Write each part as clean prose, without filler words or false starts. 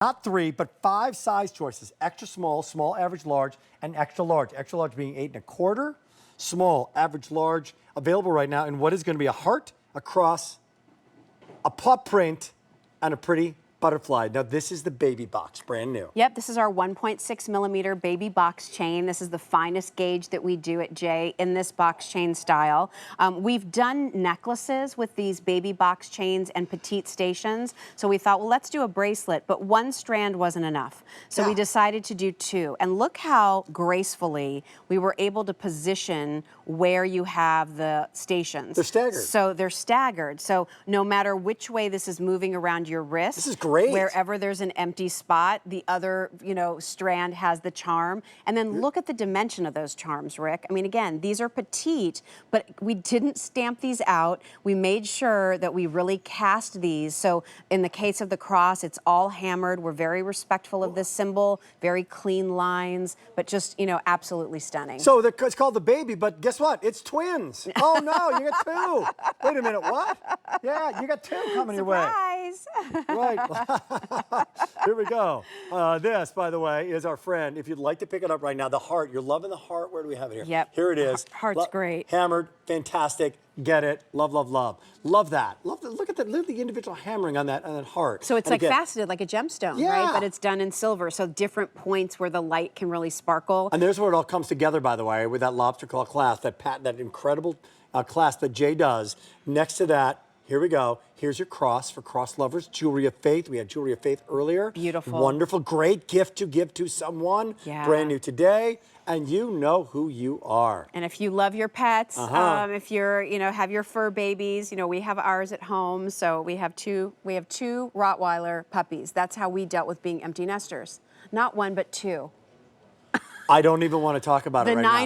Not 3, but 5 size choices. Extra small, small, average, large, and extra large. Extra large being 8 1/4, small, average, large, available right now in what is going to be a heart, a cross, a paw print, and a pretty butterfly. Now this is the baby box, brand new. Yep, this is our 1.6 millimeter baby box chain. This is the finest gauge that we do at J in this box chain style. We've done necklaces with these baby box chains and petite stations. So we thought, well, let's do a bracelet, but 1 strand wasn't enough. So we decided to do 2. And look how gracefully we were able to position where you have the stations. They're staggered. So they're staggered. So no matter which way this is moving around your wrist, this is great. Wherever there's an empty spot, the other, strand has the charm. And then look at the dimension of those charms, Rick. I mean, again, these are petite, but we didn't stamp these out. We made sure that we really cast these. So in the case of the cross, it's all hammered. We're very respectful of this symbol, very clean lines, but just, absolutely stunning. So it's called the baby, but guess what? It's twins. Oh no, you got 2. Wait a minute, what? Yeah, you got 2 coming your way. Surprise! Right. Here we go. This, by the way, is our friend. If you'd like to pick it up right now, the heart. You're loving the heart. Where do we have it here? Yep. Here it is. Heart's great. Hammered, fantastic. Get it. Love, love, love. Love that. Look at the individual hammering on that heart. So it's like faceted, like a gemstone, yeah, right? But it's done in silver, so different points where the light can really sparkle. And there's where it all comes together, by the way, with that lobster claw clasp, that incredible clasp that Jay does. Next to that, here we go. Here's your cross for cross lovers. Jewelry of Faith. We had Jewelry of Faith earlier. Beautiful. Wonderful. Great gift to give to someone. Yeah. Brand new today. And you know who you are. And if you love your pets, if you're, have your fur babies, we have ours at home. So we have two Rottweiler puppies. That's how we dealt with being empty nesters. Not 1, but 2. I don't even want to talk about it right now.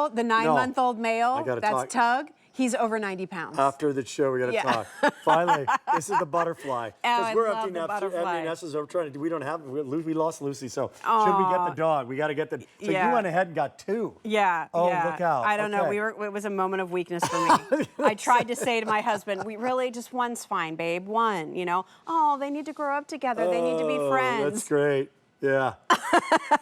The 9-month-old male, that's Tug. He's over 90 pounds. After the show, we got to talk. Finally, this is the butterfly. Oh, we're I love the butterfly. empty nesters. We're trying to. We don't have. We lost Lucy. So should we get the dog? We got to get the. So you went ahead and got 2. Yeah. Oh, yeah. look out. I don't know. It was a moment of weakness for me. I tried to say to my husband, "We really just 1's fine, babe. 1. Oh, they need to grow up together. They need to be friends." That's great. Yeah.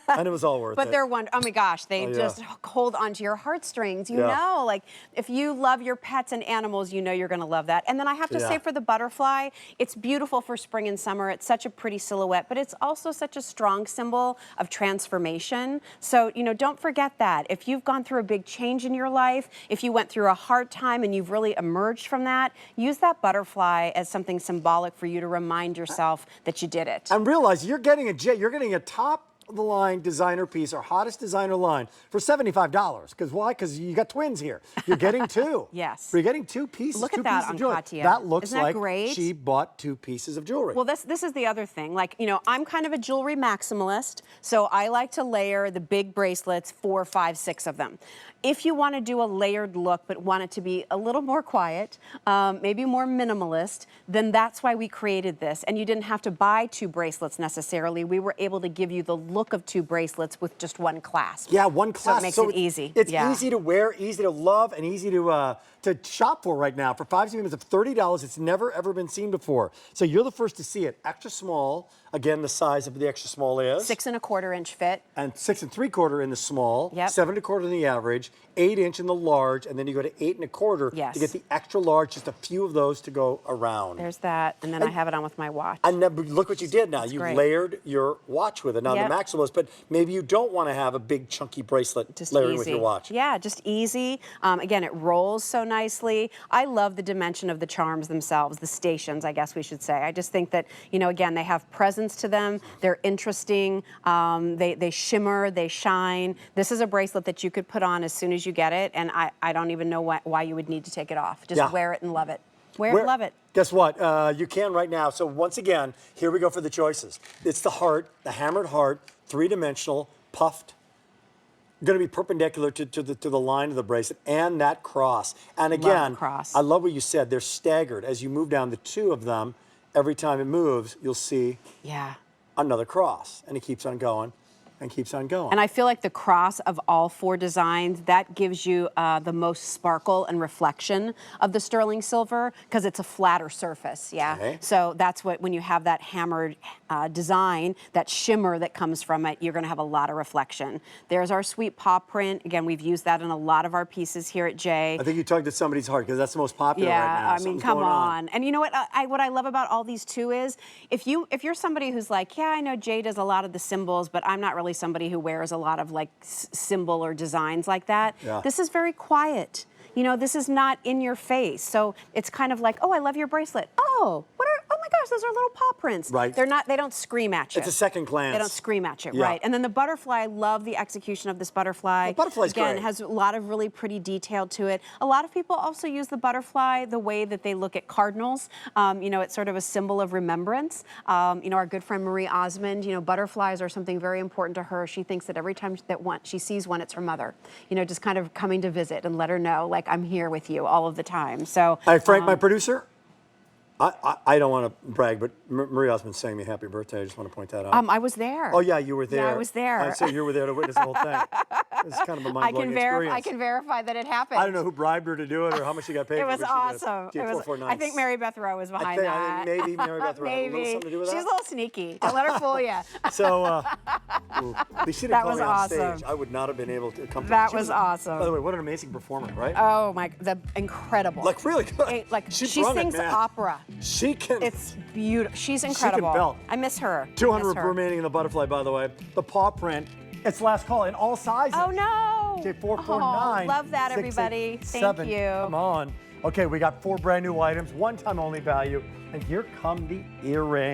And it was all worth it. But they're wonderful. Oh my gosh, they just hold onto your heartstrings. Like if you love your pets and animals, you're going to love that. And then I have to say for the butterfly, it's beautiful for spring and summer. It's such a pretty silhouette, but it's also such a strong symbol of transformation. So, don't forget that. If you've gone through a big change in your life, if you went through a hard time and you've really emerged from that, use that butterfly as something symbolic for you to remind yourself that you did it. And realize you're getting a top of the line designer piece, our hottest designer line, for $75. Because why? Because you got twins here. You're getting 2. Yes. You're getting 2 pieces. Look at that on Katia. That looks Isn't that like great? she bought 2 pieces of jewelry. Well, this is the other thing. Like, I'm kind of a jewelry maximalist, so I like to layer the big bracelets, 4, 5, 6 of them. If you want to do a layered look but want it to be a little more quiet, maybe more minimalist, then that's why we created this. And you didn't have to buy 2 bracelets necessarily. We were able to give you the look of 2 bracelets with just 1 clasp. Yeah, 1 clasp. So it makes it easy. It's easy to wear, easy to love, and easy to shop for right now. For 5 payments of $30, it's never, ever been seen before. So you're the first to see it. Extra small. Again, the size of the extra small is 6 1/4 inch fit. And 6 3/4 in the small. Yep. 7 1/4 in the average. 8 inch in the large, and then you go to 8 1/4 to get the extra large. Just a few of those to go around. There's that, and then I have it on with my watch. And then, look what you did now. You layered your watch with it. Now the maximalist, but maybe you don't want to have a big chunky bracelet layering with your watch. Yeah, just easy. Again, it rolls so nicely. I love the dimension of the charms themselves, the stations, I guess we should say. I just think that, again, they have presence to them. They're interesting. They shimmer, they shine. This is a bracelet that you could put on as soon as you get it, and I don't even know why you would need to take it off. Just wear it and love it. Wear it and love it. Guess what? You can right now. So once again, here we go for the choices. It's the heart, the hammered heart, 3-dimensional, puffed, going to be perpendicular to the line of the bracelet, and that cross. And again, I love what you said. They're staggered. As you move down the 2 of them, every time it moves, you'll see another cross, and it keeps on going and keeps on going. And I feel like the cross of all 4 designs, that gives you the most sparkle and reflection of the sterling silver because it's a flatter surface, yeah? Okay. So that's what, when you have that hammered design, that shimmer that comes from it, you're gonna have a lot of reflection. There's our sweet paw print. Again, we've used that in a lot of our pieces here at Jay. I think you tugged at somebody's heart because that's the most popular right now. Yeah, I mean, Something's come going on. And you know what? What I love about all these too is if you're somebody who's like, yeah, I know Jay does a lot of the symbols, but I'm not really somebody who wears a lot of like symbol or designs like that. Yeah. This is very quiet. You know, this is not in your face. So it's kind of like, oh, I love your bracelet. Oh, oh my gosh, those are little paw prints. Right. They don't scream at you. It's a second glance. They don't scream at you, Yeah. right. And then the butterfly, I love the execution of this butterfly. The butterfly's Again, great. has a lot of really pretty detail to it. A lot of people also use the butterfly the way that they look at cardinals. You know, it's sort of a symbol of remembrance. You know, our good friend Marie Osmond, you know, butterflies are something very important to her. She thinks that every time she sees one, it's her mother. You know, just kind of coming to visit and let her know, like, I'm here with you all of the time. So, Hi, Frank, my producer. I don't want to brag, but Marie Osmond sang me happy birthday. I just want to point that out. I was there. Oh, yeah, you were there. Yeah, I was there. So you were there to witness the whole thing. It's kind of a mind-blowing experience. I can verify that it happened. I don't know who bribed her to do it or how much she got paid. It was for awesome. It was, I think Mary Beth Rowe was behind that. I think maybe Mary Beth Rowe had a little Maybe. something to do with that. She's a little sneaky. Don't let her fool you. So, they should have That called was me on awesome. stage. I would not have been able to come. That She was awesome. By the way, what an amazing performer, right? Oh my, incredible. Like really good. Like she brung it, sings man. opera. She can. It's beautiful. She's incredible. belt. I miss her. 200 Miss her. remaining in the butterfly, by the way. The paw print. It's last call in all sizes. Oh no. Okay, 449. Oh, love that, everybody. Thank you. Come on. Okay, we got 4 brand new items, one-time only value, and here come the earrings.